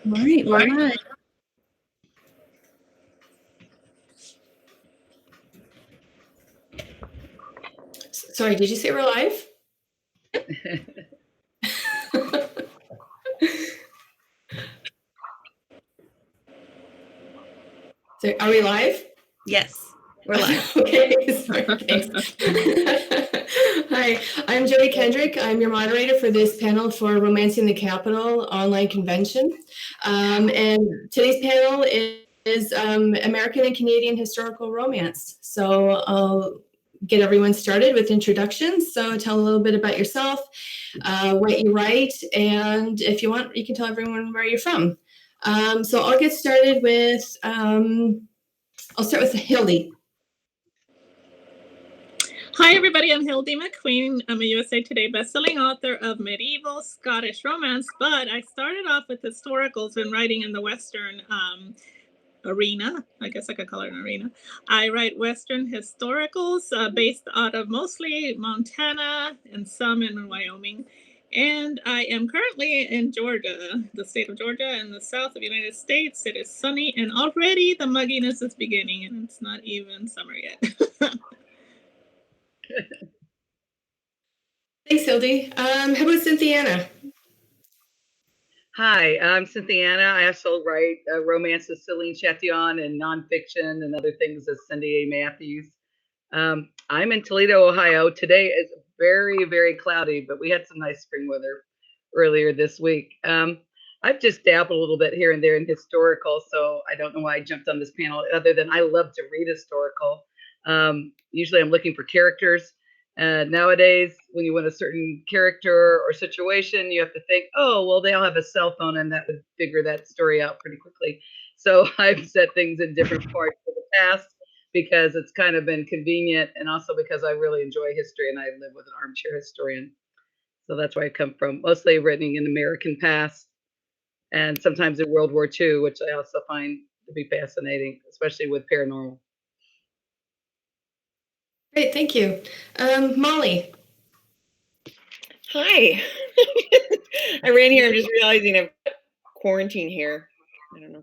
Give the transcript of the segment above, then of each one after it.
All right, we're live. Sorry, did you say we're live? So, are we live? Yes, we're live. Okay, sorry, thanks. Hi, I'm Jodi Kendrick. I'm your moderator for this panel for Romancing the Capital online convention. And today's panel is American and Canadian historical romance. So I'll get everyone started with introductions. So tell a little bit about yourself, what you write, and if you want, you can tell everyone where you're from. So I'll get started with, I'll start with Hildie. Hi, everybody. I'm Hildie McQueen. I'm a USA Today bestselling author of medieval Scottish romance, but I started off with historicals when writing in the Western arena. I guess I could call it an arena. I write Western historicals based out of mostly Montana and some in Wyoming. And I am currently in Georgia, the state of Georgia in the south of the United States. It is sunny and already the mugginess is beginning and it's not even summer yet. Thanks, Hildie. How about Cynthiana? Hi, I'm Cynthiana. I also write romance with Celine, Chatillon, and nonfiction and other things as Cindy A. Matthews. I'm in Toledo, Ohio. Today is very, very cloudy, but we had some nice spring weather earlier this week. I've just dabbled a little bit here and there in historical, so I don't know why I jumped on this panel other than I love to read historical. Usually I'm looking for characters. Nowadays, when you want a certain character or situation, you have to think, oh, well, they all have a cell phone and that would figure that story out pretty quickly. So I've set things in different parts of the past because it's kind of been convenient and also because I really enjoy history and I live with an armchair historian. So that's where I come from, mostly written in American past and sometimes in World War II, which I also find to be fascinating, especially with paranormal. Great, thank you. Molly. Hi. I ran here. I'm just realizing I've quarantine here. I don't know.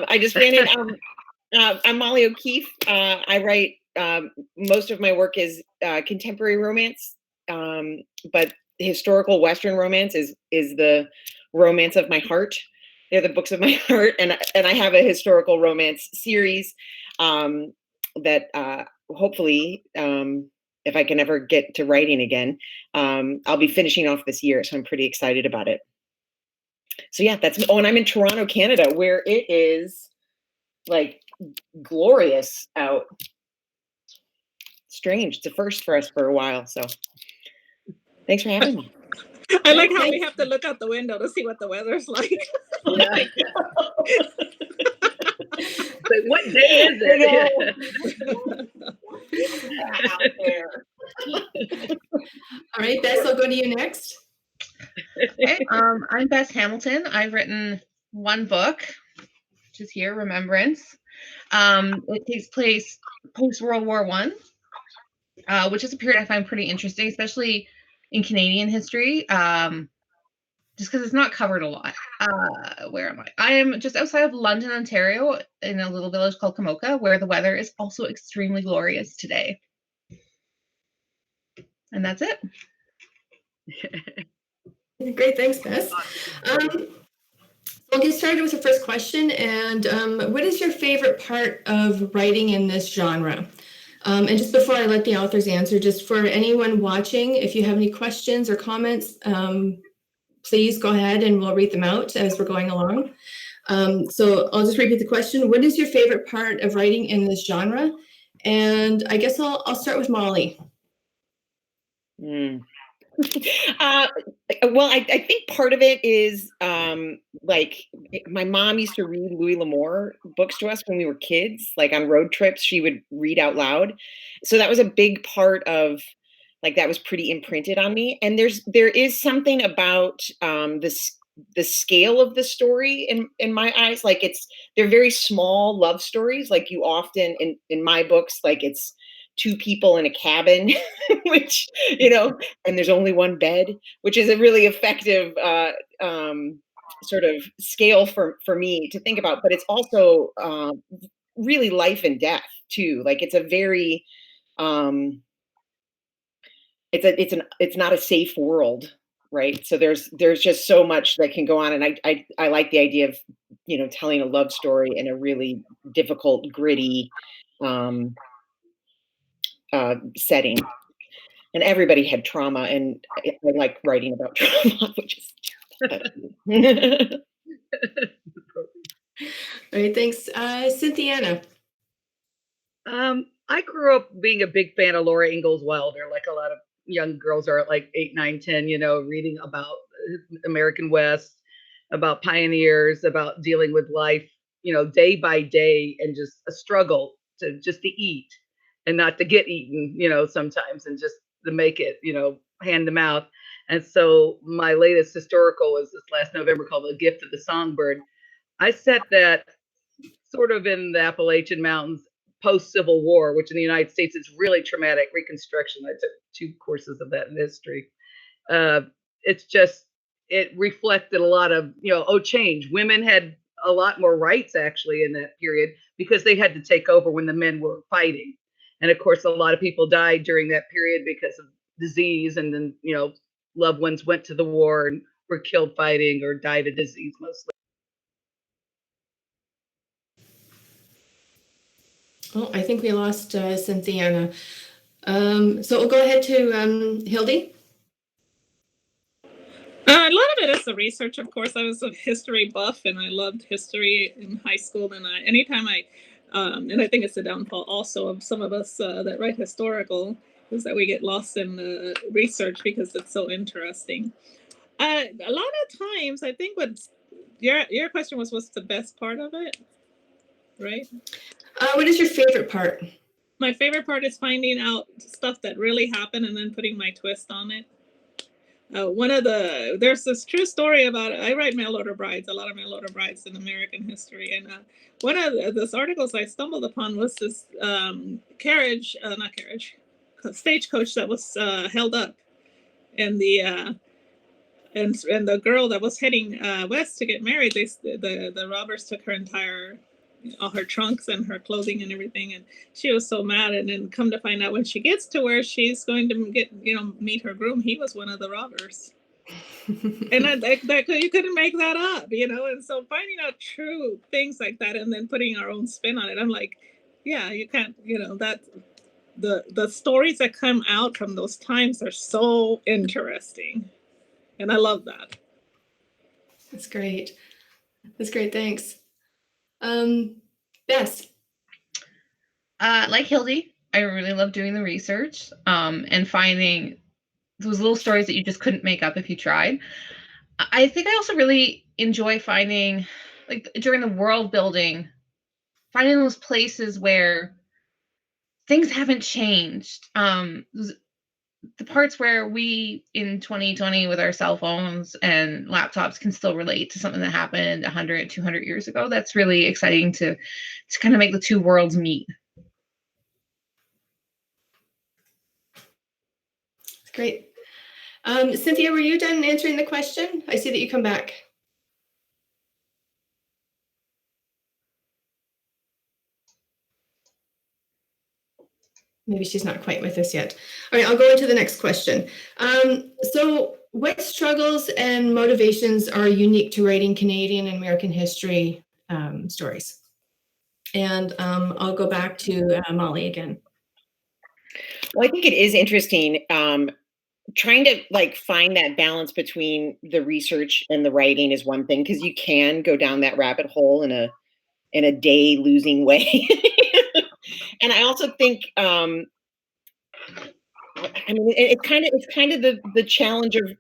I just ran in. I'm Molly O'Keefe. I write, most of my work is contemporary romance, but historical Western romance is the romance of my heart. They're the books of my heart, and I have a historical romance series that hopefully, if I can ever get to writing again, I'll be finishing off this year. So I'm pretty excited about it. So yeah, and I'm in Toronto, Canada, where it is like glorious out. Strange. It's a first for us for a while. So thanks for having me. I like how we have to look out the window to see what the weather's like. Yeah. But what day is it? Out there. All right, Bess, I'll go to you next. Okay, I'm Bess Hamilton. I've written one book, which is here, Remembrance. It takes place post-World War I, which is a period I find pretty interesting, especially in Canadian history, just because it's not covered a lot. Where am I? I am just outside of London, Ontario, in a little village called Kamoka, where the weather is also extremely glorious today. And that's it. Great, thanks, Bess. I'll get started with the first question. And what is your favorite part of writing in this genre? And just before I let the authors answer, just for anyone watching, if you have any questions or comments, please go ahead and we'll read them out as we're going along. So I'll just repeat the question. What is your favorite part of writing in this genre? And I guess I'll start with Molly. Well, I think part of it is like my mom used to read Louis L'Amour books to us when we were kids, like on road trips, she would read out loud. So that was a big part of, like, that was pretty imprinted on me. And there is something about the scale of the story in my eyes, like they're very small love stories. Like you often in my books, like it's two people in a cabin, which, and there's only one bed, which is a really effective sort of scale for me to think about, but it's also really life and death too. Like it's a very it's not a safe world, right? So there's just so much that can go on, and I like the idea of telling a love story in a really difficult, gritty setting. And everybody had trauma, and I like writing about trauma, which is terrible. All right, thanks. Cynthiana. I grew up being a big fan of Laura Ingalls Wilder, like a lot of young girls are at like 8, 9, 10, reading about American West, about pioneers, about dealing with life, day by day, and just a struggle to eat and not to get eaten, sometimes, and just to make it, hand to mouth. And so my latest historical was this last November called The Gift of the Songbird. I set that sort of in the Appalachian Mountains post-Civil War, which in the United States is really traumatic Reconstruction. I took 2 courses of that in history. It reflected a lot of, change. Women had a lot more rights actually in that period because they had to take over when the men were fighting. And of course, a lot of people died during that period because of disease, and then, loved ones went to the war and were killed fighting or died of disease mostly. Oh, I think we lost Cynthiana. So we'll go ahead to Hildie. A lot of it is the research, of course. I was a history buff, and I loved history in high school. And and I think it's the downfall also of some of us that write historical, is that we get lost in research because it's so interesting. A lot of times, I think your question was, what's the best part of it, right? What is your favorite part? My favorite part is finding out stuff that really happened and then putting my twist on it. There's this true story about, I write mail order brides, a lot of mail order brides in American history. And one of those articles I stumbled upon was this stagecoach that was held up. And the girl that was heading west to get married, the robbers took all her trunks and her clothing and everything, and she was so mad. And then come to find out, when she gets to where she's going to meet her groom, he was one of the robbers. And you couldn't make that up, and so finding out true things like that and then putting our own spin on it, I'm like, yeah, you can't, that the stories that come out from those times are so interesting, and I love that. That's great. Thanks. Bess. Like Hildie, I really love doing the research and finding those little stories that you just couldn't make up if you tried. I think I also really enjoy finding, like during the world building, finding those places where things haven't changed. The parts where we in 2020 with our cell phones and laptops can still relate to something that happened 100, 200 years ago. That's really exciting to kind of make the two worlds meet. Great. Cynthia, were you done answering the question? I see that you come back. Maybe she's not quite with us yet. All right, I'll go into the next question. So what struggles and motivations are unique to writing Canadian and American history stories? And I'll go back to Molly again. Well, I think it is interesting trying to find that balance between the research and the writing is one thing, because you can go down that rabbit hole in a day losing way. And I also think, it's kind of the challenge and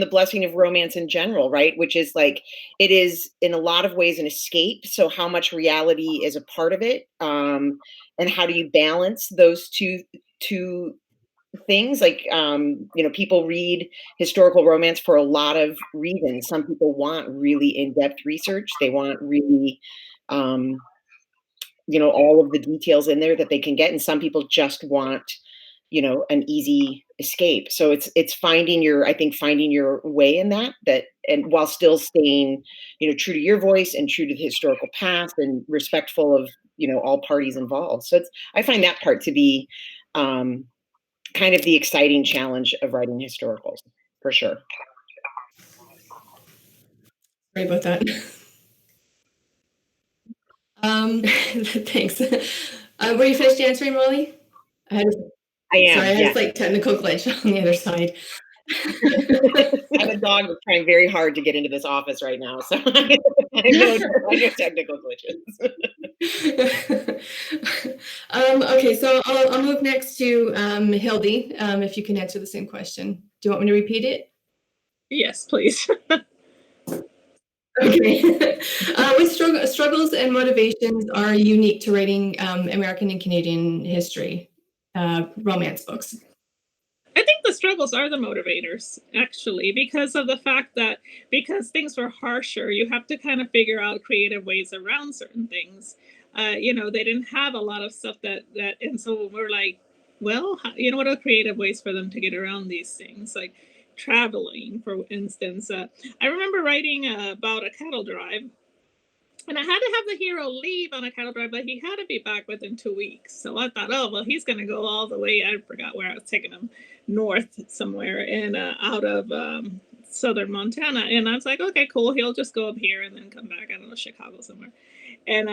the blessing of romance in general, right? Which is it is in a lot of ways an escape. So how much reality is a part of it, and how do you balance those two things? People read historical romance for a lot of reasons. Some people want really in-depth research. They want really all of the details in there that they can get. And some people just want, an easy escape. So it's finding your way in that, and while still staying, true to your voice and true to the historical past and respectful of, all parties involved. So I find that part to be kind of the exciting challenge of writing historicals, for sure. Sorry about that. Thanks. Were you finished answering, Molly? I am. Sorry, I had Yeah. a slight technical glitch on the other side. I have a dog that's trying very hard to get into this office right now, so I know technical glitches. Okay, so I'll move next to Hildie, if you can answer the same question. Do you want me to repeat it? Yes, please. Okay. Which struggles and motivations are unique to writing American and Canadian history romance books? I think the struggles are the motivators, actually, because of the fact that because things were harsher, you have to kind of figure out creative ways around certain things. They didn't have a lot of stuff and so we're like, well, what are creative ways for them to get around these things? Like traveling, for instance. I remember writing about a cattle drive. And I had to have the hero leave on a cattle drive, but he had to be back within 2 weeks. So I thought, oh, well, he's going to go all the way. I forgot where I was taking him, north somewhere and out of southern Montana. And I was like, okay, cool. He'll just go up here and then come back. I don't know, Chicago somewhere. And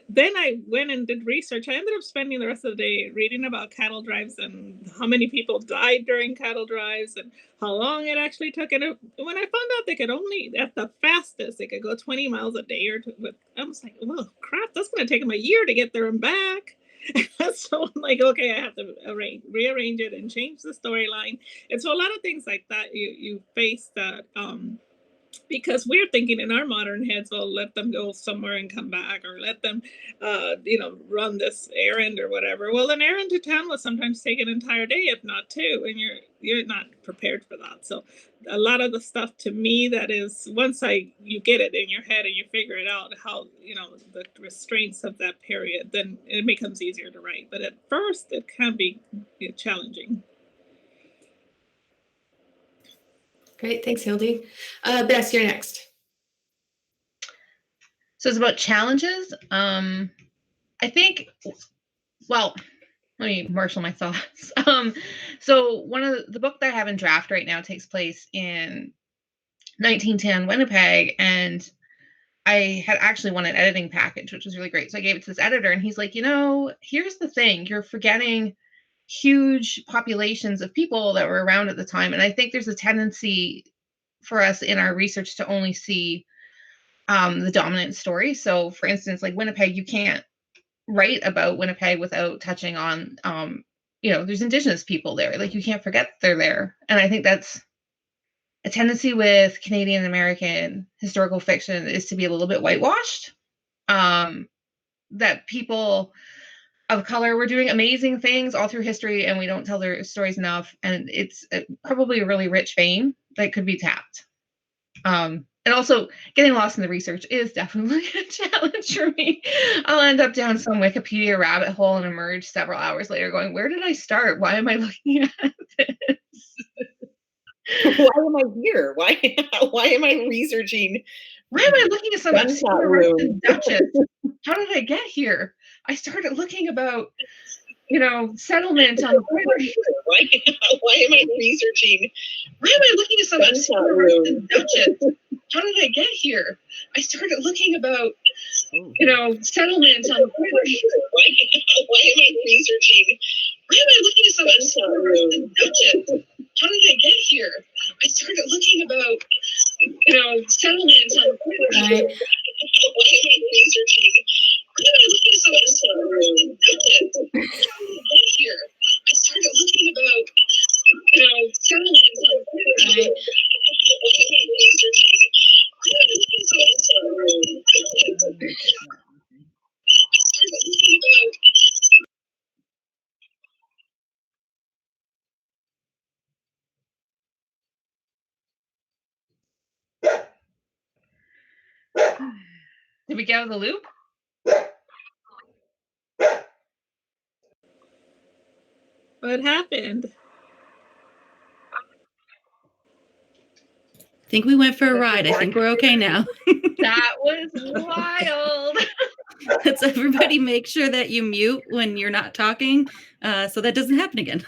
then I went and did research. I ended up spending the rest of the day reading about cattle drives and how many people died during cattle drives and how long it actually took. And when I found out they could only, at the fastest, they could go 20 miles a day or two, I was like, well, crap, that's going to take them a year to get there and back. So I'm like, okay, I have to rearrange it and change the storyline. And so a lot of things like that you face that because we're thinking in our modern heads, well, let them go somewhere and come back, or let them, run this errand or whatever. Well, an errand to town will sometimes take an entire day, if not two, and you're not prepared for that. So a lot of the stuff to me that is once you get it in your head and you figure it out how the restraints of that period, then it becomes easier to write. But at first, it can be challenging. Great, thanks, Hildie. Bess, you're next. So it's about challenges. I think, well, let me marshal my thoughts. So one of the book that I have in draft right now takes place in 1910 Winnipeg, and I had actually won an editing package, which was really great. So I gave it to this editor, and he's like, here's the thing, you're forgetting huge populations of people that were around at the time. And I think there's a tendency for us in our research to only see the dominant story. So for instance, like Winnipeg, you can't write about Winnipeg without touching on, there's Indigenous people there. Like you can't forget they're there. And I think that's a tendency with Canadian American historical fiction, is to be a little bit whitewashed. That people of color were doing amazing things all through history, and we don't tell their stories enough. And it's probably a really rich vein that could be tapped. And also, getting lost in the research is definitely a challenge for me. I'll end up down some Wikipedia rabbit hole and emerge several hours later going, where did I start? Why am I looking at this? Why am I here? Why am I researching? Why am I looking at some obscure Duchess? How did I get here? I started looking about, settlement on the border. Why am I researching? Why am I looking at some obscure Duchess? How did I get here? I started looking about, settlement on the border. Why am I researching? Why am I looking at some obscure Duchess? How did I get here? I started looking about, settlement on the border. Why am I researching? Why am I looking at some obscure Duchess? How did I get here? I started looking about, settlement on the border. Why am I researching? Why am I looking at some obscure Duchess? I started looking about. Did we get out of the loop? What happened? I think we went for a ride. I think we're okay now. That was wild. Let's everybody make sure that you mute when you're not talking, so that doesn't happen again.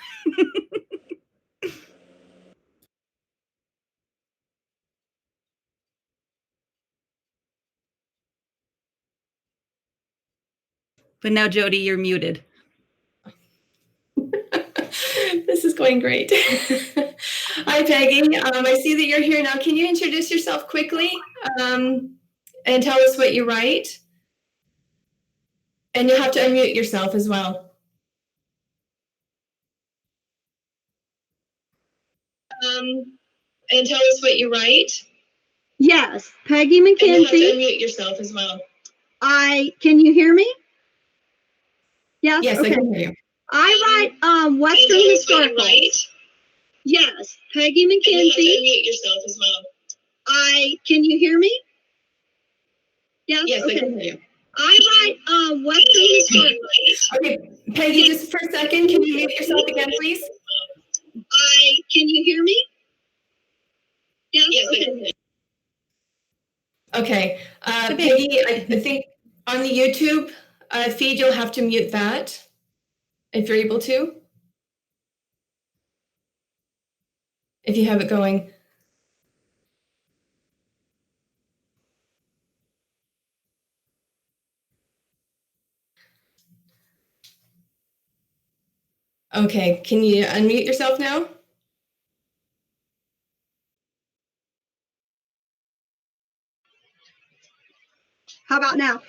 But now, Jodi, you're muted. This is going great. Hi, Peggy. I see that you're here now. Can you introduce yourself quickly and tell us what you write? And you'll have to unmute yourself as well. And tell us what you write. Yes, Peggy And you'll have to McKenzie. unmute yourself as well. Can you hear me? Yes, Yes, okay. I can hear you. I write Western And tell us what you historical. write. Yes, Peggy And you'll have to McKenzie. unmute yourself as well. Can you hear me? Yes, Yes, I okay. can hear you. I write Western historical. Okay, Peggy, just for a second, can you mute yourself again, please? Can you hear me? Yes, Yes, I okay. can hear you. Okay, Peggy, I think on the YouTube feed, you'll have to mute that if you're able to. If you have it going. Okay, can you unmute yourself now? How about now?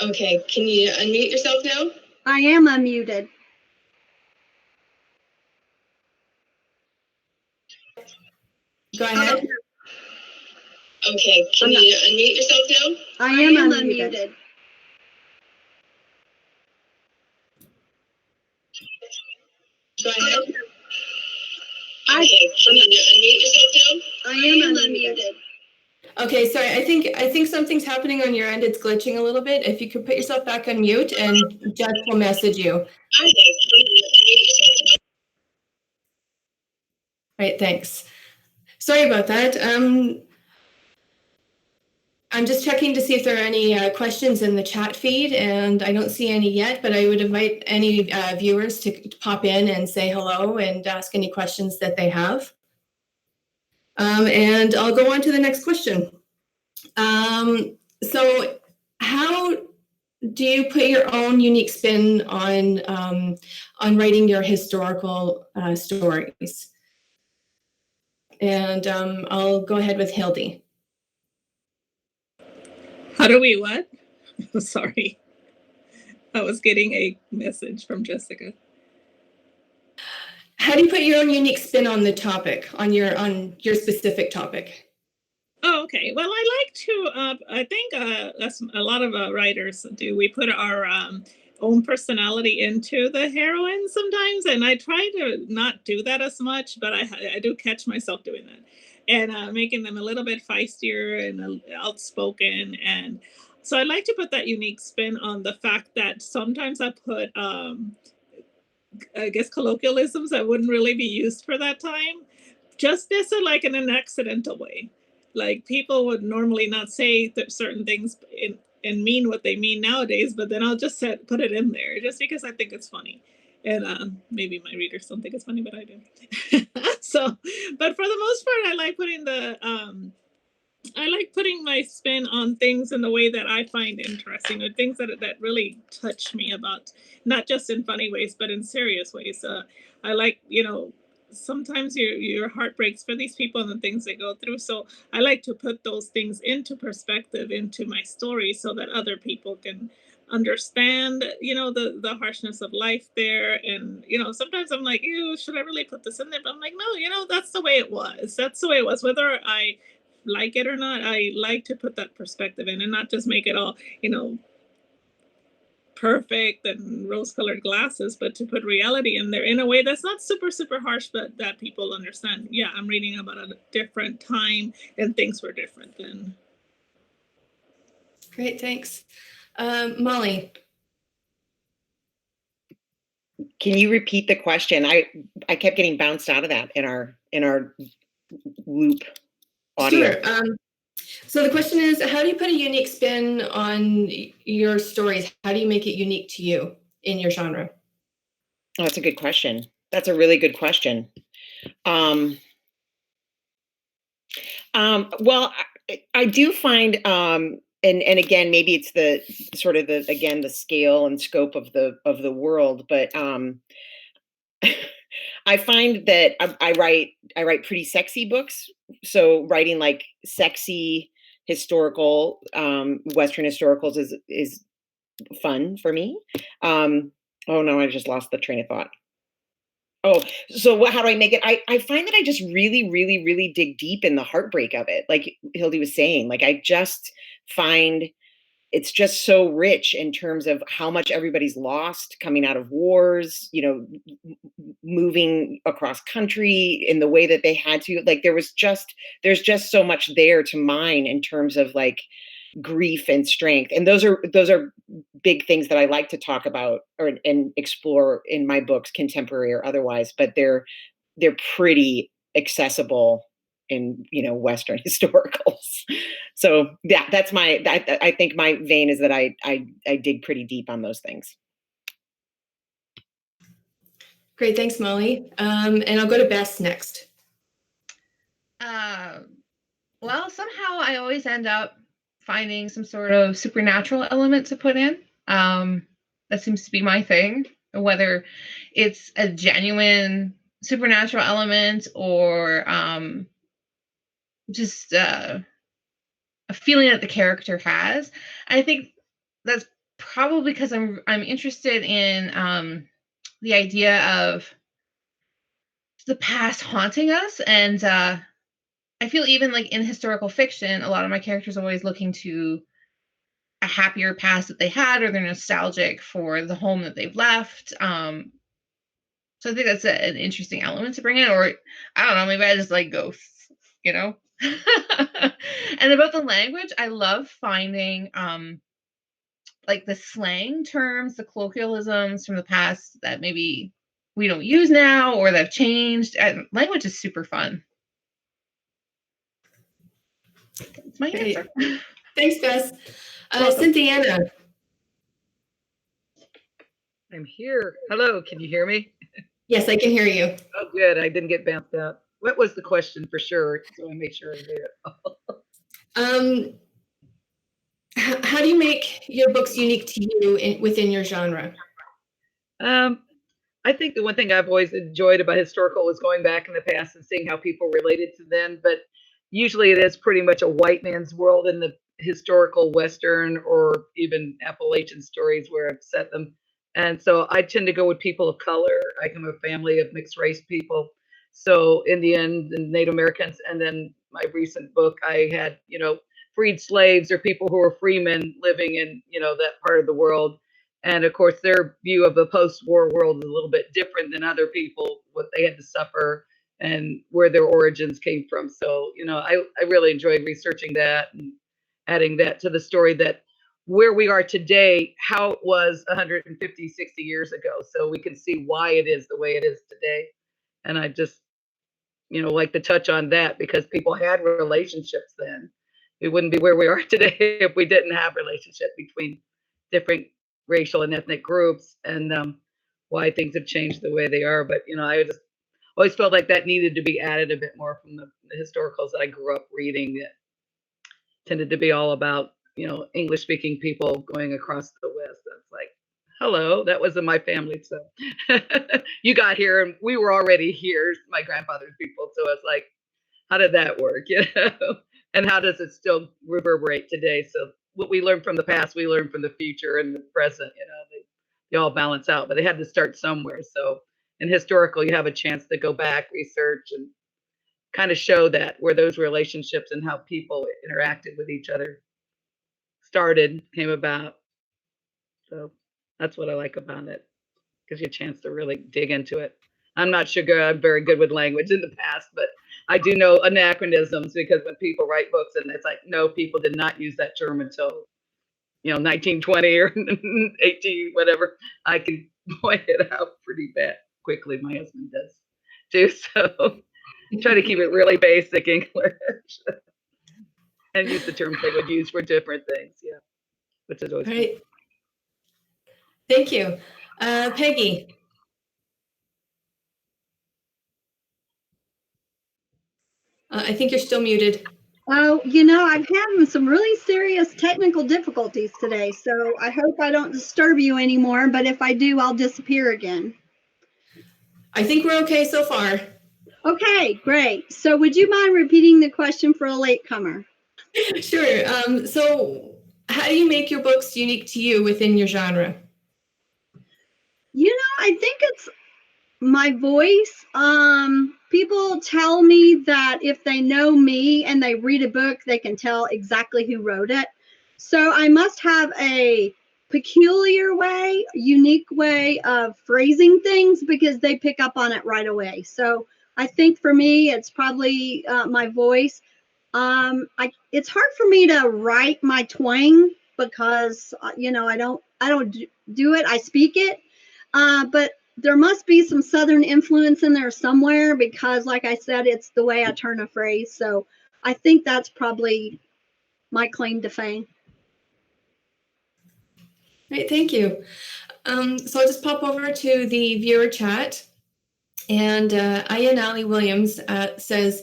Okay, can you unmute yourself now? I am unmuted. Go How about ahead. now? Okay, can you unmute yourself now? I am unmuted. Go ahead. I Okay, can you unmute yourself now? I am unmuted. Okay, sorry, I think something's happening on your end. It's glitching a little bit. If you could put yourself back on mute and Jess will message you. Right, thanks. Sorry about that. I'm just checking to see if there are any questions in the chat feed, and I don't see any yet, but I would invite any viewers to pop in and say hello and ask any questions that they have. And I'll go on to the next question. So how do you put your own unique spin on writing your historical stories? And I'll go ahead with Hildie. How do we what? Sorry. I was getting a message from Jessica. How do you put your own unique spin on the topic, on your specific topic? Oh, okay. Well, I like to, I think that's a lot of writers do. We put our own personality into the heroine sometimes, and I try to not do that as much, but I do catch myself doing that. And making them a little bit feistier and outspoken. And so I like to put that unique spin on the fact that sometimes I put, I guess, colloquialisms that wouldn't really be used for that time, just this like in an accidental way. Like people would normally not say certain things and mean what they mean nowadays, but then I'll just put it in there just because I think it's funny. And maybe my readers don't think it's funny, but I do. So, but for the most part, I like putting my spin on things in the way that I find interesting, or things that really touch me, about not just in funny ways, but in serious ways. I like, sometimes your heart breaks for these people and the things they go through. So I like to put those things into perspective into my story so that other people can understand, the harshness of life there. And, sometimes I'm like, ew, should I really put this in there? But I'm like, no, that's the way it was. That's the way it was. Whether I like it or not, I like to put that perspective in and not just make it all, perfect and rose-colored glasses, but to put reality in there in a way that's not super, super harsh, but that people understand. Yeah, I'm reading about a different time and things were different then. Great, thanks. Molly. Can you repeat the question? I kept getting bounced out of that in our loop. audio. Sure. So the question is, how do you put a unique spin on your stories? How do you make it unique to you in your genre? Oh, that's a good question. That's a really good question. Well, I do find, and again, maybe it's the sort of the scale and scope of the world, but I find that I write pretty sexy books. So writing like sexy historical Western historicals is fun for me. Oh no, I just lost the train of thought. Oh, so how do I make it? I find that I just really, really, really dig deep in the heartbreak of it. Like Hildie was saying, like I just find it's just so rich in terms of how much everybody's lost coming out of wars, moving across country in the way that they had to. Like there's just so much there to mine in terms of like grief and strength. And those are big things that I like to talk about and explore in my books, contemporary or otherwise, but they're pretty accessible in Western historicals. So yeah, that's I think my vein is that I dig pretty deep on those things. Great, thanks, Molly. And I'll go to Bess next. Well, somehow I always end up finding some sort of supernatural element to put in. That seems to be my thing, whether it's a genuine supernatural element or just a feeling that the character has. I think that's probably because I'm interested in the idea of the past haunting us, and I feel even like in historical fiction, a lot of my characters are always looking to a happier past that they had, or they're nostalgic for the home that they've left. So I think that's an interesting element to bring in, or I don't know, maybe I just like ghosts, And about the language, I love finding like the slang terms, the colloquialisms from the past that maybe we don't use now or that have changed. Language is super fun. That's my answer. Thanks, Bess. Cynthiana. I'm here. Hello, can you hear me? Yes, I can hear you. Oh, good. I didn't get bounced out. What was the question for sure? So I make sure I hear it. How do you make your books unique to you within your genre? I think the one thing I've always enjoyed about historical was going back in the past and seeing how people related to them. But usually it is pretty much a white man's world in the historical Western or even Appalachian stories where I've set them. And so I tend to go with people of color. I come from a family of mixed race people. So in the end, the Native Americans, and then my recent book, I had, freed slaves or people who were freemen living in, that part of the world. And of course, their view of the post-war world is a little bit different than other people, what they had to suffer and where their origins came from. So, I really enjoyed researching that and adding that to the story, that where we are today, how it was 150, 60 years ago. So we can see why it is the way it is today. And I just, like to touch on that because people had relationships then. We wouldn't be where we are today if we didn't have relationship between different racial and ethnic groups, and why things have changed the way they are. But I just always felt like that needed to be added a bit more from the historicals that I grew up reading. That tended to be all about English speaking people going across the West. That's like, hello, that wasn't my family. So you got here and we were already here, my grandfather's people. So it's like, how did that work? And how does it still reverberate today? So what we learned from the past, we learn from the future and the present. They all balance out, but they had to start somewhere. So in historical, you have a chance to go back, research, and kind of show that where those relationships and how people interacted with each other came about. So that's what I like about it. Gives you a chance to really dig into it. I'm not sure I'm very good with language in the past, but I do know anachronisms, because when people write books and it's like, no, people did not use that term until 1920 or 18, whatever, I can point it out pretty bad quickly. My husband does too. So try to keep it really basic English and use the terms they would use for different things. Yeah, which is always All fun. right. Thank you. Peggy. I think you're still muted. Oh, you know, I'm having some really serious technical difficulties today, so I hope I don't disturb you anymore, but if I do, I'll disappear again. I think we're okay so far. Okay, great. So would you mind repeating the question for a latecomer? Sure. So how do you make your books unique to you within your genre? You know, I think it's my voice. People tell me that if they know me and they read a book, they can tell exactly who wrote it. So I must have a peculiar way, unique way of phrasing things because they pick up on it right away. So I think for me, it's probably my voice. It's hard for me to write my twang because you know I don't do it. I speak it, but there must be some Southern influence in there somewhere because, like I said, it's the way I turn a phrase. So I think that's probably my claim to fame. Great, thank you. So I'll just pop over to the viewer chat. And Ayanali Williams says,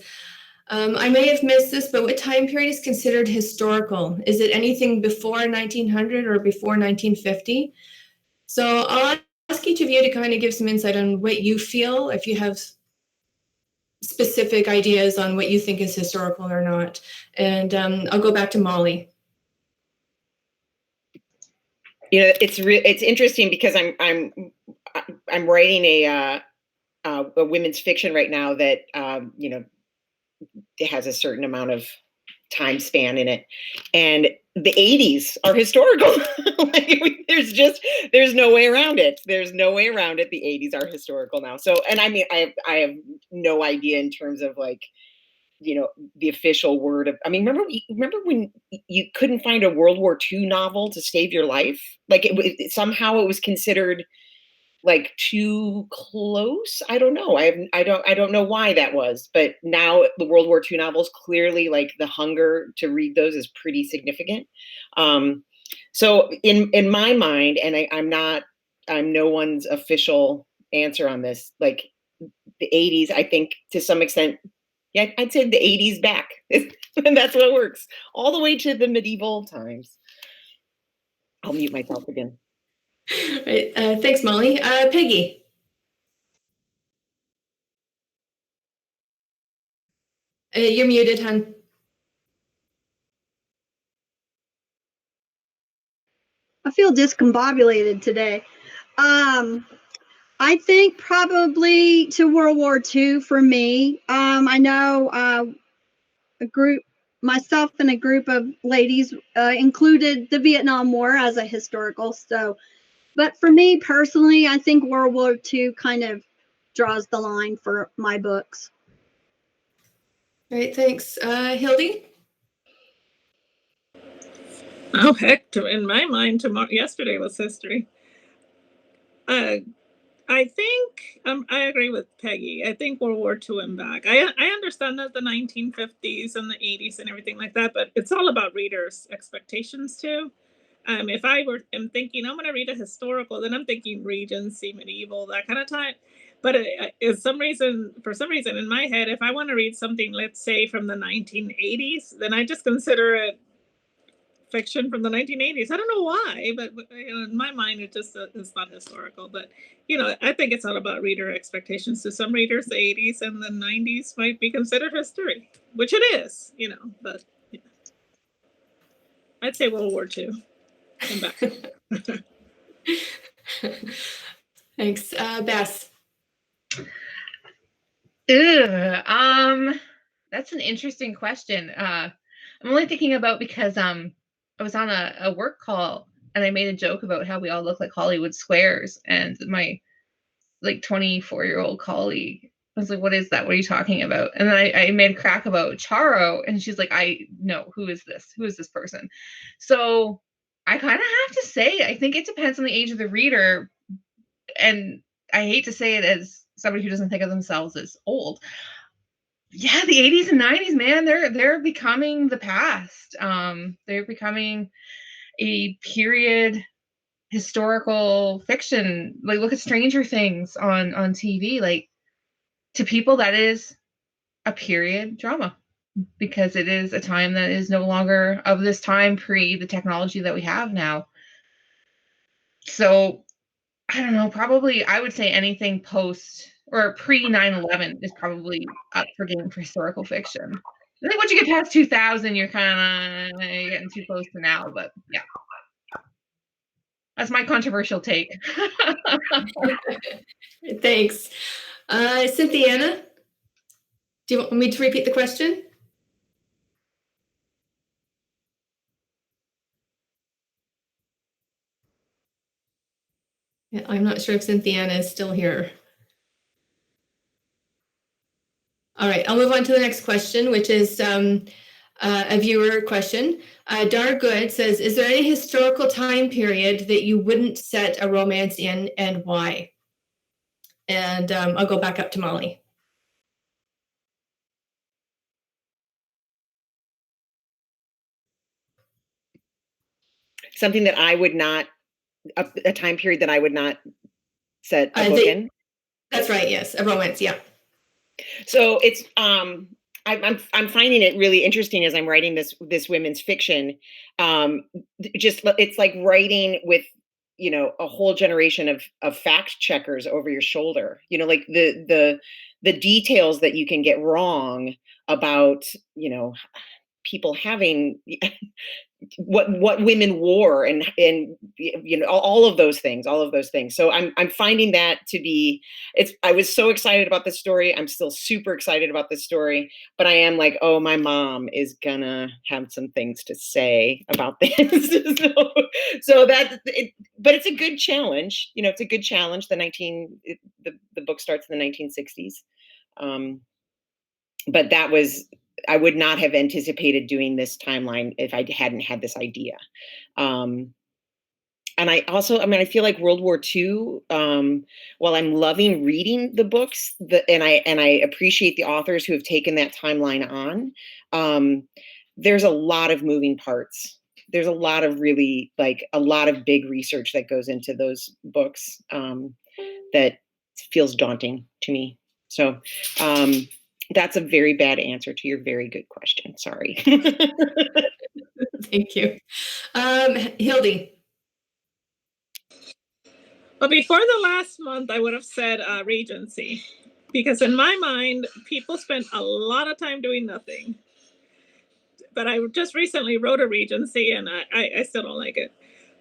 I may have missed this, but what time period is considered historical? Is it anything before 1900 or before 1950? So I'll ask each of you to kind of give some insight on what you feel, if you have specific ideas on what you think is historical or not. And I'll go back to Molly. You know, it's interesting because I'm writing a women's fiction right now that you know, it has a certain amount of time span in it, and the 80s are historical. Like, there's no way around it. There's no way around it. The 80s are historical now. So, and I mean, I have no idea in terms of like, you know, the official word of. I mean, remember when you couldn't find a World War II novel to save your life? Like somehow it was considered like too close. I don't know. I don't know why that was, but now the World War II novels, clearly like the hunger to read those is pretty significant. So in my mind, and I'm no one's official answer on this, like the 80s, I think to some extent, yeah, I'd say the 80s back. And that's what works. All the way to the medieval times. I'll mute myself again. Right. Thanks, Molly. Peggy. You're muted, hon. I feel discombobulated today. I think probably to World War II for me. I know myself and a group of ladies included the Vietnam War as a historical. So, but for me personally, I think World War II kind of draws the line for my books. Great, thanks. Hildie? Oh, heck, in my mind, yesterday was history. I think I agree with Peggy. I think World War II and back. I understand that the 1950s and the 80s and everything like that, but it's all about readers' expectations too. If am thinking I'm going to read a historical, then I'm thinking Regency, medieval, that kind of time. But for some reason in my head, if I want to read something, let's say from the 1980s, then I just consider it fiction from the 1980s. I don't know why, but in my mind, it's not historical. But you know, I think it's all about reader expectations. To some readers, the 80s and the 90s might be considered history, which it is, you know. But yeah. I'd say World War II. Come back. Thanks, Bess. That's an interesting question. I'm only thinking about because I was on a work call and I made a joke about how we all look like Hollywood squares, and my like 24-year-old colleague was like, "What is that? What are you talking about?" And then I made a crack about Charo, and she's like, "I know, who is this? Who is this person?" So I kind of have to say, I think it depends on the age of the reader, and I hate to say it as somebody who doesn't think of themselves as old. Yeah, the 80s and 90s, man, they're becoming the past. They're becoming a period historical fiction. Like, look at Stranger Things on TV. Like, to people, that is a period drama because it is a time that is no longer of this time pre the technology that we have now. So I don't know, probably I would say anything post or pre 9/11 is probably up for game for historical fiction. I think once you get past 2000, you're kind of getting too close to now, but yeah. That's my controversial take. Thanks. Cynthiana, do you want me to repeat the question? Yeah, I'm not sure if Cynthiana is still here. All right, I'll move on to the next question, which is a viewer question. Dar Good says, is there any historical time period that you wouldn't set a romance in and why? And I'll go back up to Molly. Something that I would not, a time period that I would not set a book in. That's right. Yes, a romance. Yeah. So it's I'm finding it really interesting as I'm writing this women's fiction. Just it's like writing with, you know, a whole generation of fact checkers over your shoulder. You know, like the details that you can get wrong about, you know, people having what women wore and you know, all of those things. So I'm finding that to be, I was so excited about this story. I'm still super excited about this story, but I am like, oh, my mom is gonna have some things to say about this. so that but it's a good challenge. You know, it's a good challenge. The book starts in the 1960s. But that was, I would not have anticipated doing this timeline if I hadn't had this idea. And I also, I mean, I feel like World War II, while I'm loving reading the books, and I appreciate the authors who have taken that timeline on, there's a lot of moving parts. There's a lot of really, like, a lot of big research that goes into those books that feels daunting to me. So that's a very bad answer to your very good question. Sorry. Thank you. Hildie. But before the last month, I would have said Regency, because in my mind, people spend a lot of time doing nothing. But I just recently wrote a Regency, and I still don't like it.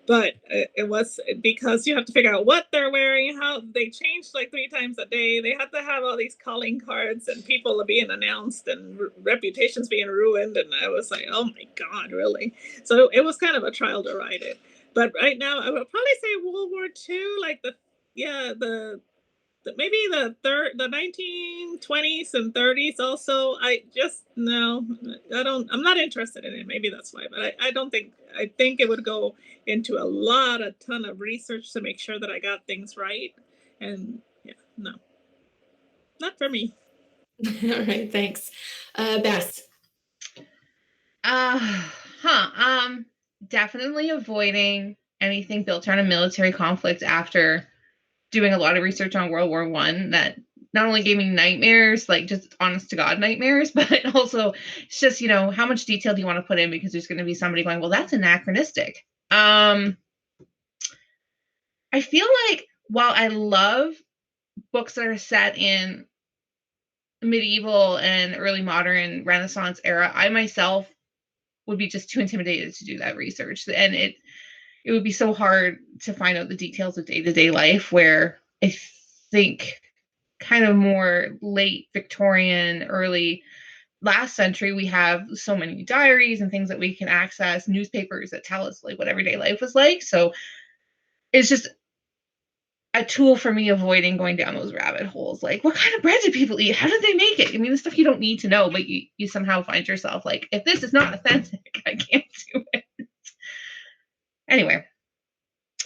But it was because you have to figure out what they're wearing, how they changed like 3 times a day. They had to have all these calling cards, and people are being announced, and reputations being ruined. And I was like, oh my God, really? So it was kind of a trial to write it. But right now, I would probably say World War II, like maybe the 1920s and 30s also. I'm not interested in it. Maybe that's why, but I think it would go into a ton of research to make sure that I got things right. And yeah, no, not for me. All right, thanks. Bess. Definitely avoiding anything built around a military conflict after doing a lot of research on World War I that not only gave me nightmares, like just honest to God nightmares, but also it's just, you know, how much detail do you want to put in, because there's going to be somebody going, well, that's anachronistic. I feel like while I love books that are set in medieval and early modern Renaissance era, I myself would be just too intimidated to do that research. And it would be so hard to find out the details of day-to-day life, where I think kind of more late Victorian, early last century, we have so many diaries and things that we can access, newspapers that tell us like what everyday life was like. So it's just a tool for me avoiding going down those rabbit holes. Like, what kind of bread do people eat? How did they make it? I mean, the stuff you don't need to know, but you somehow find yourself like, if this is not authentic, I can't do it. Anyway,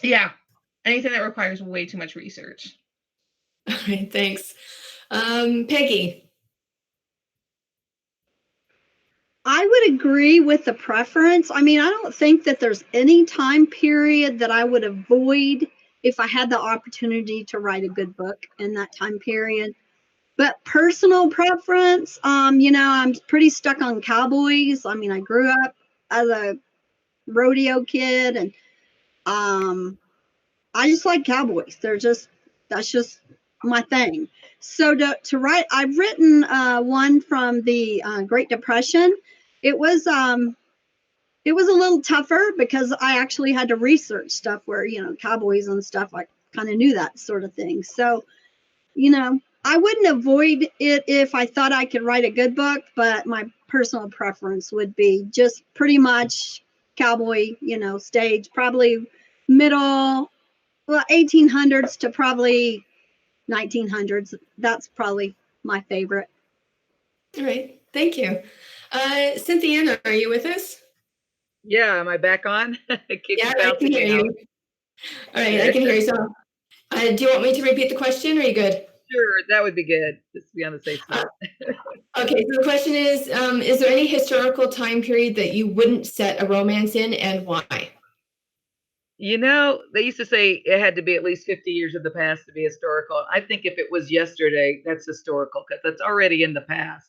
yeah, anything that requires way too much research. All right, thanks. Peggy. I would agree with the preference. I mean, I don't think that there's any time period that I would avoid if I had the opportunity to write a good book in that time period. But personal preference, I'm pretty stuck on cowboys. I mean, I grew up as a rodeo kid, and I just like cowboys. That's just my thing. So to write, I've written one from the Great Depression. It was a little tougher because I actually had to research stuff where, cowboys and stuff. I kind of knew that sort of thing. So, I wouldn't avoid it if I thought I could write a good book, but my personal preference would be just pretty much cowboy, stage, probably middle, 1800s to probably 1900s. That's probably my favorite. All right. Thank you. Cynthia, are you with us? Yeah, am I back on? It keeps Yeah, I bouncing can hear out. you. All right, I can hear you. So, do you want me to repeat the question, or are you good? Sure, that would be good. Just to be on the safe side. Okay, so the question is there any historical time period that you wouldn't set a romance in, and why? They used to say it had to be at least 50 years of the past to be historical. I think if it was yesterday, that's historical because that's already in the past.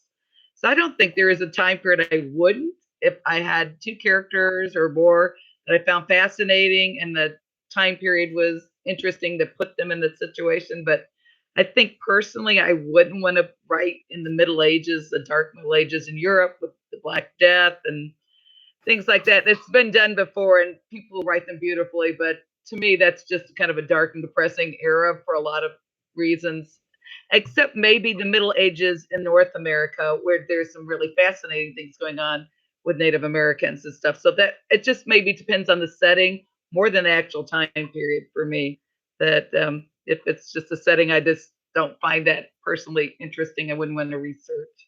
So I don't think there is a time period I wouldn't if I had two characters or more that I found fascinating and the time period was interesting to put them in the situation. But I think personally, I wouldn't want to write in the Middle Ages, the dark Middle Ages in Europe with the Black Death and things like that. It's been done before and people write them beautifully, but to me, that's just kind of a dark and depressing era for a lot of reasons, except maybe the Middle Ages in North America, where there's some really fascinating things going on with Native Americans and stuff. So that it just maybe depends on the setting more than the actual time period for me. That if it's just a setting, I just don't find that personally interesting. I wouldn't want to research.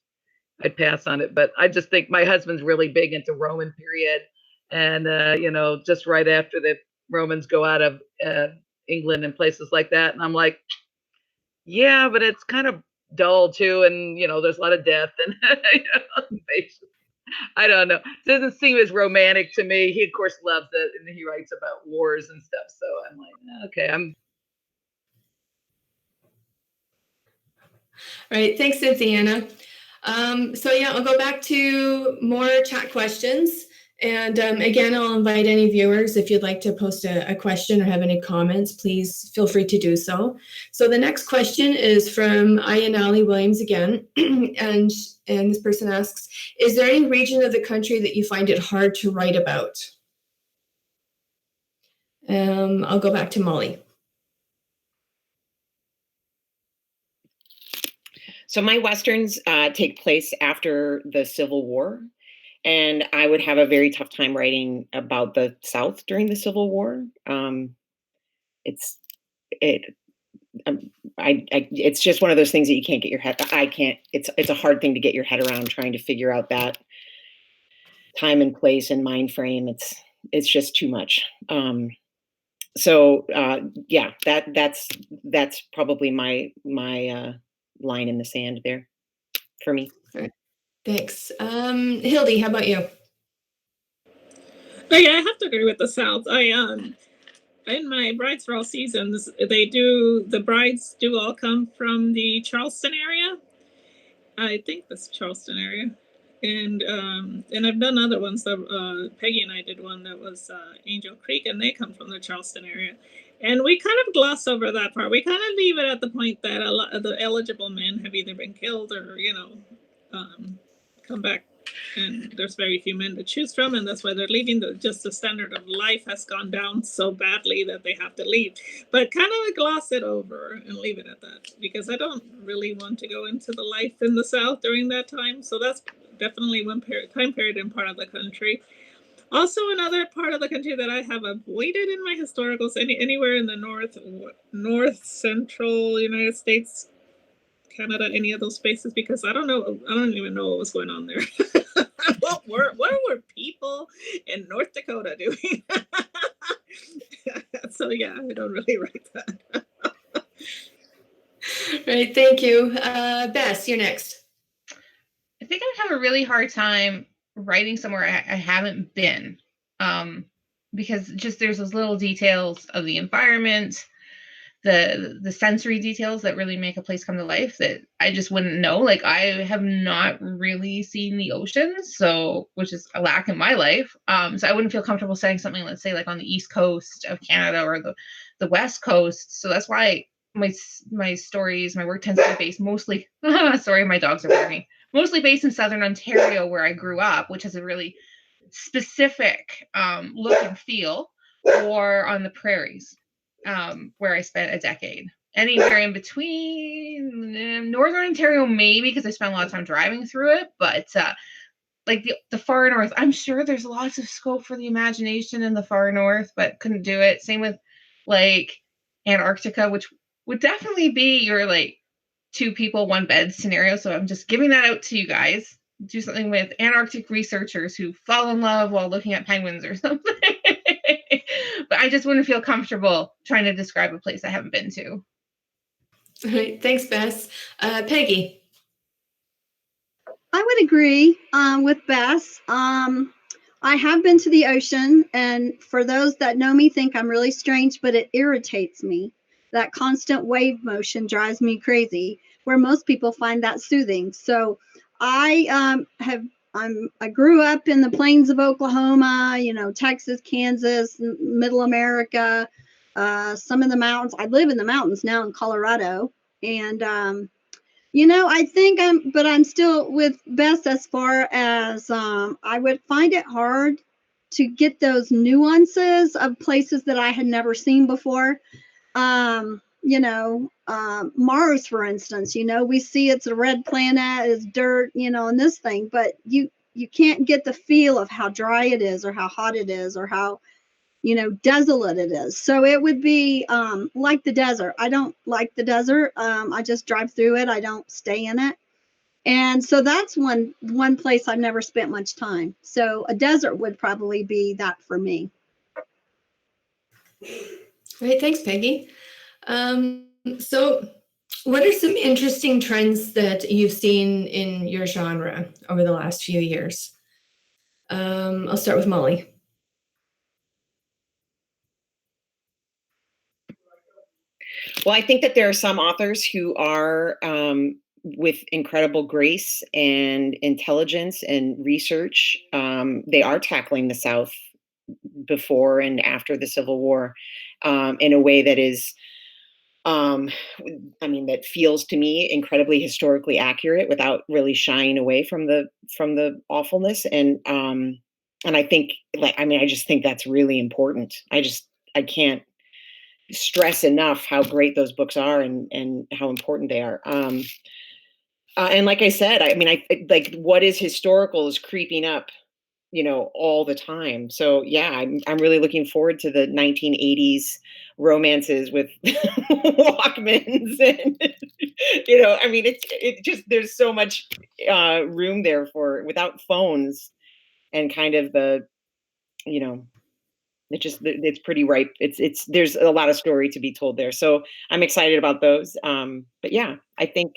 I'd pass on it. But I just think my husband's really big into Roman period, and just right after the Romans go out of England and places like that, and I'm like, yeah, but it's kind of dull too, and there's a lot of death and I don't know. It doesn't seem as romantic to me. He of course loves it, and he writes about wars and stuff. So I'm like, okay, I'm. All right, thanks, Cynthia. So yeah, I'll go back to more chat questions. And again, I'll invite any viewers, if you'd like to post a question or have any comments, please feel free to do so. So the next question is from Ayanali Williams again. and this person asks, is there any region of the country that you find it hard to write about? I'll go back to Molly. So my Westerns take place after the Civil War, and I would have a very tough time writing about the South during the Civil War. It's just one of those things that you can't get your head. I can't. It's a hard thing to get your head around trying to figure out that time and place and mind frame. It's just too much. Yeah, that's probably my line in the sand there for me. All right. Thanks. Hildie, how about you? Oh, yeah, I have to agree with the South. In my Brides for All Seasons, the brides do all come from the Charleston area. I think that's Charleston area. And I've done other ones. Peggy and I did one that was Angel Creek, and they come from the Charleston area. And we kind of gloss over that part. We kind of leave it at the point that a lot of the eligible men have either been killed or, come back. And there's very few men to choose from, and that's why they're leaving. Just the standard of life has gone down so badly that they have to leave. But kind of gloss it over and leave it at that, because I don't really want to go into the life in the South during that time. So that's definitely one time period in part of the country. Also, another part of the country that I have avoided in my historicals, anywhere in the north central United States, Canada, any of those spaces, because I don't even know what was going on there. What were people in North Dakota doing? So yeah, I don't really write that. Right, thank you. Bess, you're next. I think I have a really hard time writing somewhere I haven't been, because just there's those little details of the environment, the sensory details that really make a place come to life that I just wouldn't know. Like, I have not really seen the ocean, so, which is a lack in my life. So I wouldn't feel comfortable saying something, let's say, like on the East Coast of Canada or the West Coast. So that's why my stories, my work tends to be based mostly, sorry, my dogs are barking, mostly based in Southern Ontario, where I grew up, which has a really specific look and feel, or on the prairies, where I spent a decade. Anywhere in between, Northern Ontario maybe, because I spent a lot of time driving through it, but like the far north, I'm sure there's lots of scope for the imagination in the far north, but couldn't do it. Same with like Antarctica, which would definitely be your like 2 people, 1 bed scenario. So I'm just giving that out to you guys. Do something with Antarctic researchers who fall in love while looking at penguins or something. But I just wouldn't feel comfortable trying to describe a place I haven't been to. All right, thanks, Bess. Peggy. I would agree with Bess. I have been to the ocean, and for those that know me think I'm really strange, but it irritates me. That constant wave motion drives me crazy, where most people find that soothing. So I I grew up in the plains of Oklahoma, Texas, Kansas, Middle America, some of the mountains. I live in the mountains now in Colorado, and I think I'm still with Bess as far as I would find it hard to get those nuances of places that I had never seen before. Mars, for instance, we see it's a red planet, it's dirt, and this thing, but you can't get the feel of how dry it is or how hot it is or how desolate it is. So it would be like the desert. I don't like the desert. I just drive through it. I don't stay in it. And so that's one place I've never spent much time. So a desert would probably be that for me. Great, thanks, Peggy. So what are some interesting trends that you've seen in your genre over the last few years? I'll start with Molly. Well, I think that there are some authors who are with incredible grace and intelligence and research. They are tackling the South before and after the Civil War in a way that is, that feels to me incredibly historically accurate without really shying away from the awfulness. And I think, I just think that's really important. I can't stress enough how great those books are and how important they are. And like I said, I like what is historical is creeping up, all the time. So yeah, I'm really looking forward to the 1980s romances with Walkmans and it just there's so much room there for without phones and kind of the it's pretty ripe. It's there's a lot of story to be told there. So I'm excited about those. But yeah, I think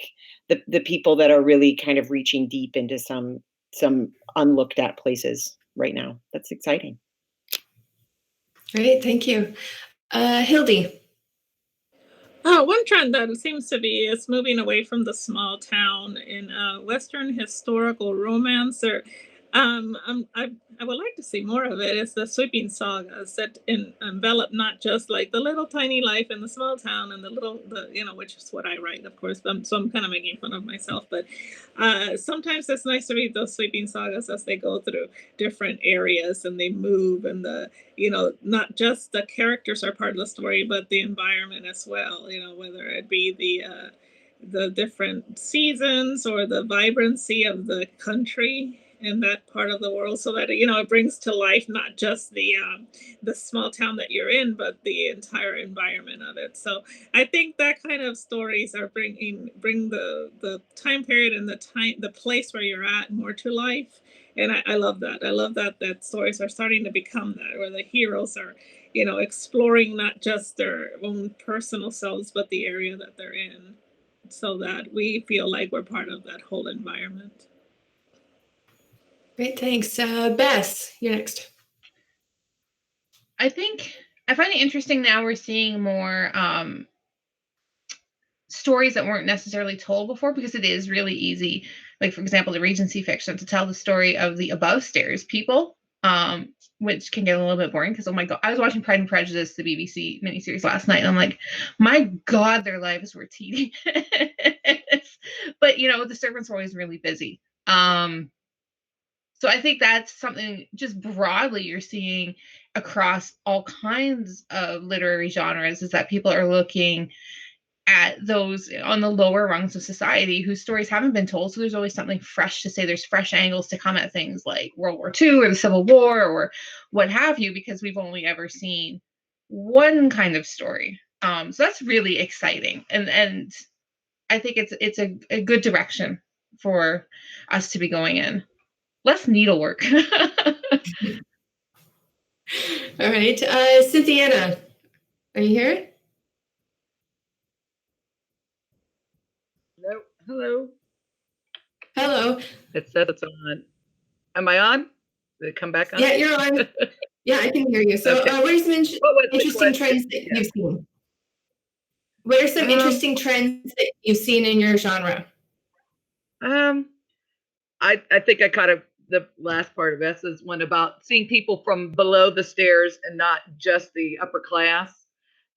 the people that are really kind of reaching deep into some unlooked at places right now. That's exciting. Great, thank you. Hildie. One trend that seems to be is moving away from the small town in Western historical romance. Or, I would like to see more of it. It's the sweeping sagas that envelop not just like the little tiny life in the small town and which is what I write, of course. So I'm kind of making fun of myself, but sometimes it's nice to read those sweeping sagas as they go through different areas and they move, and not just the characters are part of the story, but the environment as well. Whether it be the different seasons or the vibrancy of the country in that part of the world, so that it brings to life not just the small town that you're in, but the entire environment of it. So I think that kind of stories are bring the time period and the place where you're at more to life. And I love that. I love that stories are starting to become that, where the heroes are exploring not just their own personal selves, but the area that they're in, so that we feel like we're part of that whole environment. Great, thanks. Bess, you're next. I think I find it interesting now we're seeing more stories that weren't necessarily told before, because it is really easy, like for example the Regency fiction, to tell the story of the above stairs people, which can get a little bit boring because, oh my god, I was watching Pride and Prejudice, the BBC miniseries, last night, and I'm like, my god, their lives were tedious. But the servants were always really busy. So I think that's something just broadly you're seeing across all kinds of literary genres, is that people are looking at those on the lower rungs of society whose stories haven't been told. So there's always something fresh to say. There's fresh angles to come at things like World War II or the Civil War or what have you, because we've only ever seen one kind of story. So that's really exciting. And I think it's a good direction for us to be going in. Less needlework. All right. Cynthia, are you here? No. Hello. Hello. It says it's on. Am I on? Did it come back on? Yeah, you're on. Yeah, I can hear you. So Okay. what are some What was the interesting question? trends that you've seen? What are some interesting trends that you've seen in your genre? I think I caught the last part of Bess's one about seeing people from below the stairs and not just the upper class.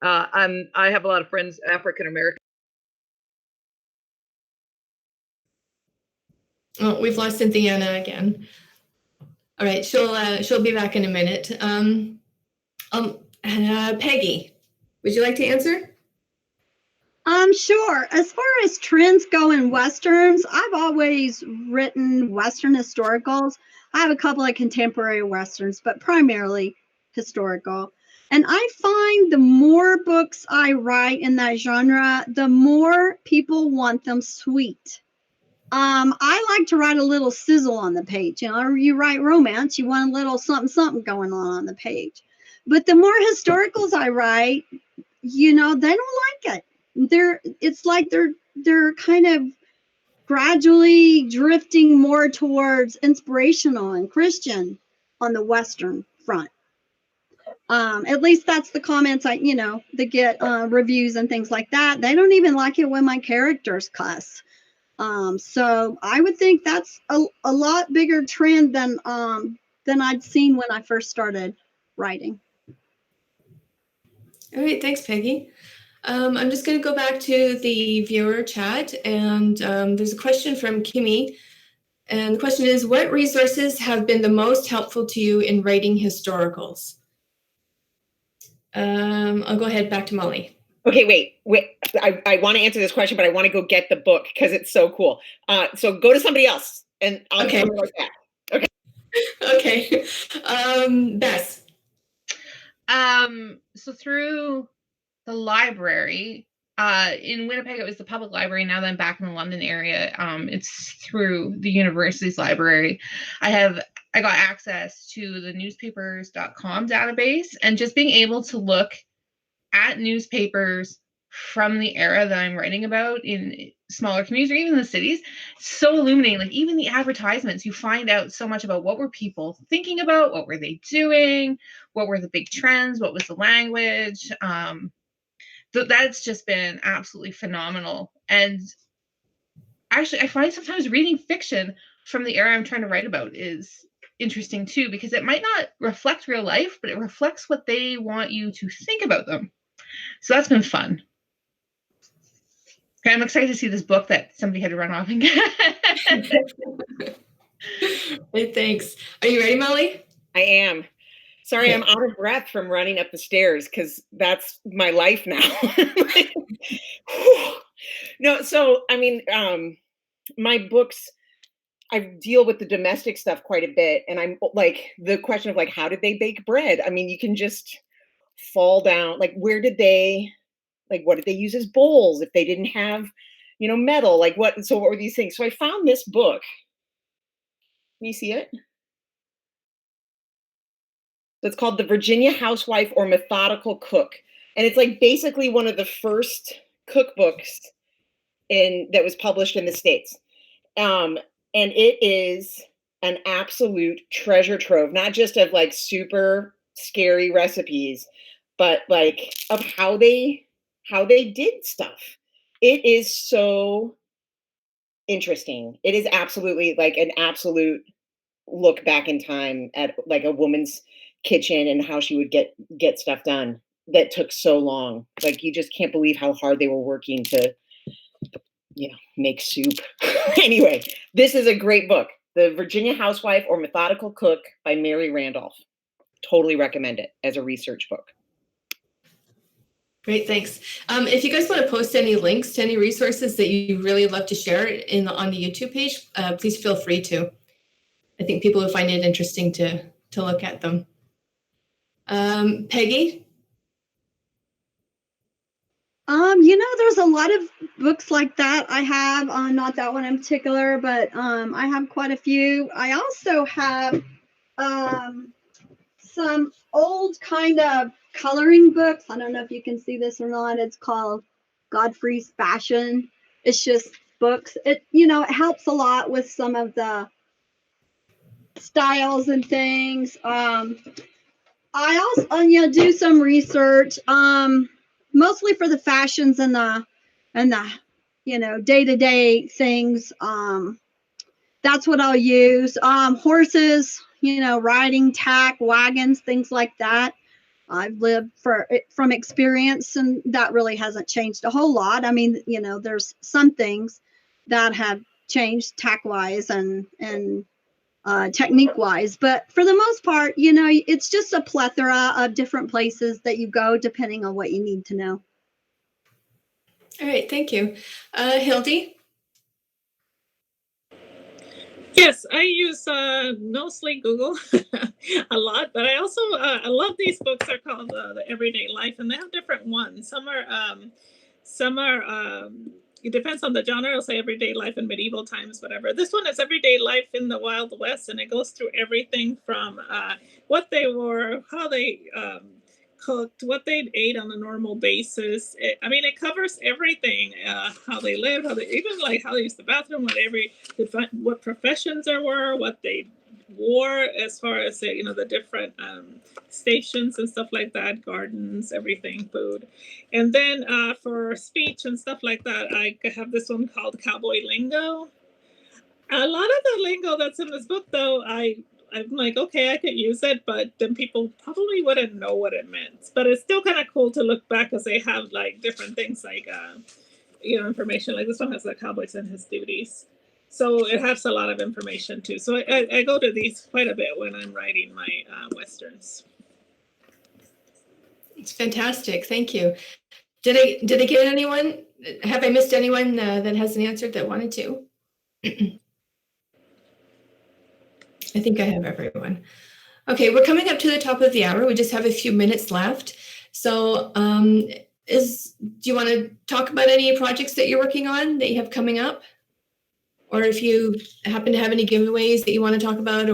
I have a lot of friends, African American. Oh, we've lost Cynthia again. All right, she'll be back in a minute. Peggy, would you like to answer? Sure. As far as trends go in Westerns, I've always written Western historicals. I have a couple of contemporary Westerns, but primarily historical. And I find the more books I write in that genre, the more people want them sweet. I like to write a little sizzle on the page. You write romance, you want a little something, something going on the page. But the more historicals I write, they don't like it. It's like they're kind of gradually drifting more towards inspirational and Christian on the Western front. At least that's the comments they get, reviews and things like that. They don't even like it when my characters cuss. So I would think that's a lot bigger trend than I'd seen when I first started writing. All right, thanks, Peggy. I'm just going to go back to the viewer chat, and there's a question from Kimmy. And the question is, what resources have been the most helpful to you in writing historicals? I'll go ahead back to Molly. Okay, wait. I want to answer this question, but I want to go get the book because it's so cool. So go to somebody else, and I'll come right back. Okay. Okay. Bess. So through the library, in Winnipeg, it was the public library. Now that I'm back in the London area, it's through the university's library. I got access to the newspapers.com database, and just being able to look at newspapers from the era that I'm writing about in smaller communities or even the cities, so illuminating. Like even the advertisements, you find out so much about what were people thinking about, what were they doing, what were the big trends, what was the language. That's just been absolutely phenomenal. And actually, I find sometimes reading fiction from the era I'm trying to write about is interesting too, because it might not reflect real life, but it reflects what they want you to think about them. So that's been fun. Okay, I'm excited to see this book that somebody had to run off and get. Hey, thanks. Are you ready, Molly? I am. Sorry, I'm out of breath from running up the stairs because that's my life now. No, so I mean, my books, I deal with the domestic stuff quite a bit, and I'm like the question of like, how did they bake bread? I mean, you can just fall down. Like, what did they use as bowls if they didn't have, metal? Like what? So what were these things? So I found this book. Can you see it? So it's called The Virginia Housewife or Methodical Cook. And it's like basically one of the first cookbooks that was published in the States. And it is an absolute treasure trove, not just of like super scary recipes, but like of how they did stuff. It is so interesting. It is absolutely like an absolute look back in time at like a woman's kitchen and how she would get stuff done that took so long. Like you just can't believe how hard they were working to, make soup. Anyway, this is a great book. The Virginia Housewife or Methodical Cook by Mary Randolph. Totally recommend it as a research book. Great, thanks. If you guys want to post any links to any resources that you really love to share on the YouTube page, please feel free to. I think people will find it interesting to look at them. Peggy? There's a lot of books like that I have, not that one in particular, but I have quite a few. I also have some old kind of coloring books. I don't know if you can see this or not. It's called Godfrey's Fashion. It's just books. It helps a lot with some of the styles and things. I also do some research, mostly for the fashions and the day-to-day things. That's what I'll use. Horses, riding, tack, wagons, things like that. I've lived from experience, and that really hasn't changed a whole lot. I mean, there's some things that have changed tack-wise and technique-wise, but for the most part, it's just a plethora of different places that you go depending on what you need to know. All right, thank you. Hildie? Yes, I use mostly Google a lot, but I also I love these books. They're called The Everyday Life, and they have different ones. Some are it depends on the genre. It'll say everyday life in medieval times, whatever. This one is everyday life in the Wild West, and it goes through everything from what they wore, how they cooked, what they ate on a normal basis. It covers everything, how they live, how they use the bathroom, what professions there were, what they wore as far as the different stations and stuff like that, gardens, everything, food. And then for speech and stuff like that, I have this one called Cowboy Lingo. A lot of the lingo that's in this book, though, I'm like, okay, I could use it, but then people probably wouldn't know what it meant. But it's still kind of cool to look back because they have like different things like, information. Like this one has the cowboys and his duties. So it has a lot of information too. So I go to these quite a bit when I'm writing my Westerns. It's fantastic. Thank you. Did I get anyone? Have I missed anyone that hasn't answered that wanted to? I think I have everyone. Okay, we're coming up to the top of the hour. We just have a few minutes left. So do you want to talk about any projects that you're working on that you have coming up? Or if you happen to have any giveaways that you want to talk about,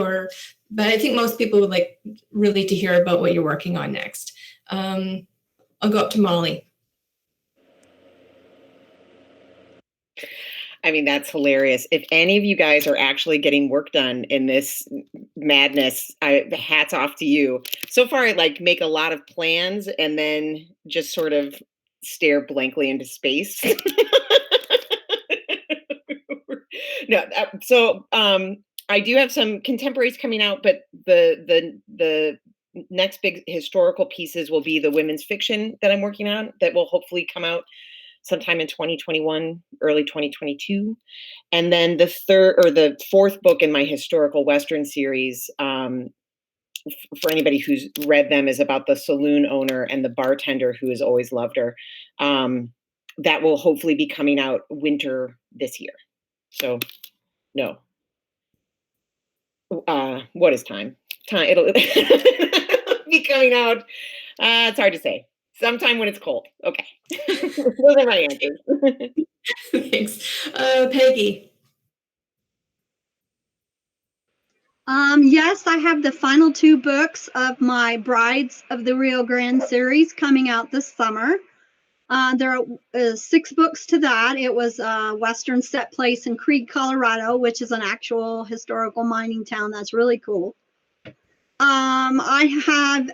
but I think most people would like really to hear about what you're working on next. I'll go up to Molly. I mean, that's hilarious. If any of you guys are actually getting work done in this madness, hats off to you. So far, I make a lot of plans and then just sort of stare blankly into space. No, so I do have some contemporaries coming out, but the next big historical pieces will be the women's fiction that I'm working on that will hopefully come out sometime in 2021, early 2022. And then the fourth book in my historical Western series, for anybody who's read them, is about the saloon owner and the bartender who has always loved her. That will hopefully be coming out winter this year. So, no. What is time? It'll be coming out. It's hard to say. Sometime when it's cold. Okay. Those are my answers. Thanks. Peggy. Yes, I have the final 2 books of my Brides of the Rio Grande series coming out this summer. There are 6 books to that. It was Western set place in Creed, Colorado, which is an actual historical mining town. That's really cool. I have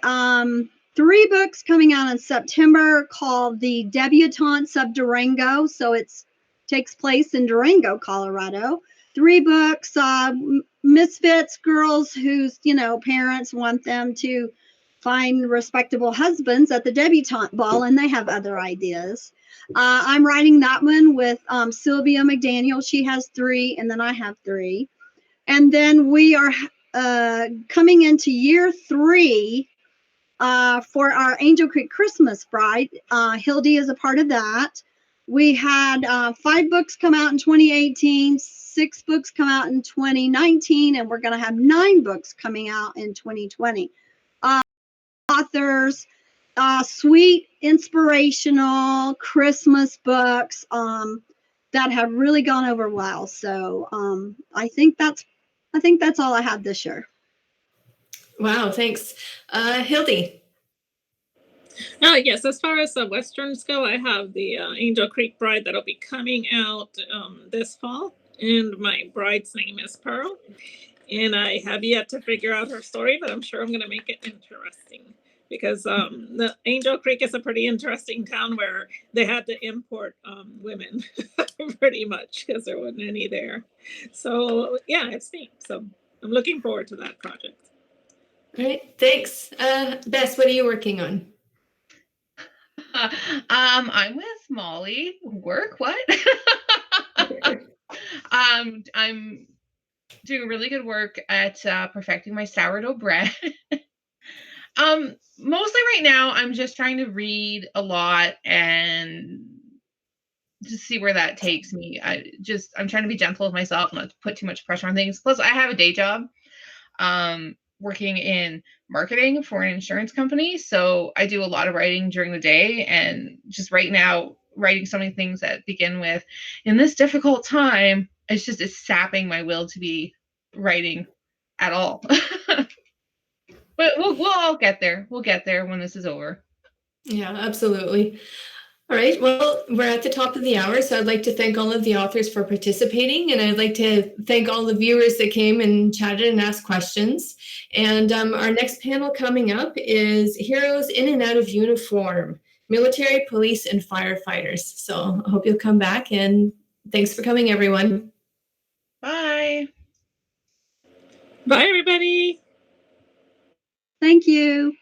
3 books coming out in September called The Debutantes of Durango. So it takes place in Durango, Colorado. 3 books, misfits, girls whose, parents want them to find respectable husbands at the debutante ball, and they have other ideas. I'm writing that one with Sylvia McDaniel. She has 3, and then I have 3. And then we are coming into year 3 for our Angel Creek Christmas Bride. Hildie is a part of that. We had 5 books come out in 2018, 6 books come out in 2019, and we're going to have 9 books coming out in 2020. Authors, sweet, inspirational Christmas books that have really gone over well. So I think that's all I have this year. Wow, thanks. Hildie. Yes, as far as the Westerns go, I have the Angel Creek Bride that'll be coming out this fall, and my bride's name is Pearl. And I have yet to figure out her story, but I'm sure I'm going to make it interesting because the Angel Creek is a pretty interesting town where they had to import women pretty much because there wasn't any there. So yeah, it's neat. So I'm looking forward to that project. All right, thanks. Bess, what are you working on? I'm with Molly. Work? What? I'm doing really good work at perfecting my sourdough bread. Mostly right now, I'm just trying to read a lot and just see where that takes me. I'm trying to be gentle with myself, not to put too much pressure on things. Plus, I have a day job. Working in marketing for an insurance company. So I do a lot of writing during the day, and just right now writing so many things that begin with, in this difficult time, it's sapping my will to be writing at all. But we'll all get there. We'll get there when this is over. Yeah, absolutely. All right. Well, we're at the top of the hour, so I'd like to thank all of the authors for participating, and I'd like to thank all the viewers that came and chatted and asked questions. And our next panel coming up is Heroes in and Out of Uniform, Military, Police, and Firefighters. So I hope you'll come back, and thanks for coming, everyone. Bye. Bye, everybody. Thank you.